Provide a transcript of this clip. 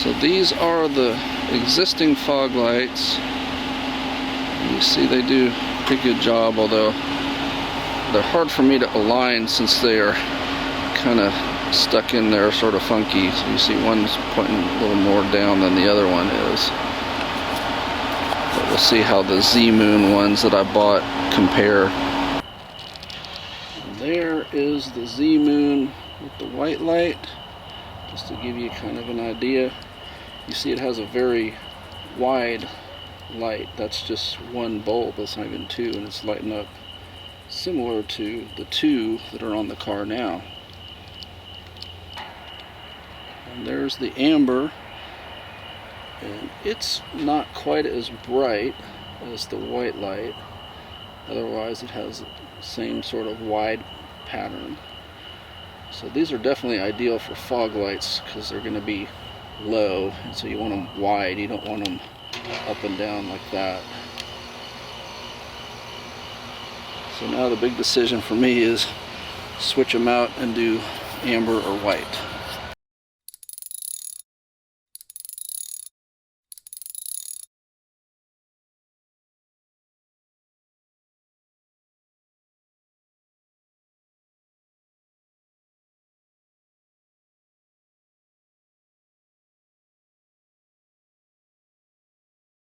So these are the existing fog lights. You see they do a pretty good job, although they're hard for me to align since they are kind of stuck in there, sort of funky. So you see one's pointing a little more down than the other one is. But we'll see how the ZMoon ones that I bought compare. And there is the ZMoon with the white light, just to give you kind of an idea. You see it has a very wide light. That's just one bulb, that's not even two, and it's lighting up similar to the two that are on the car now. And there's the amber, and it's not quite as bright as the white light. Otherwise it has the same sort of wide pattern. So these are definitely ideal for fog lights because they're going to be low, and so you want them wide, you don't want them up and down like that. So now the big decision for me is switch them out and do amber or white.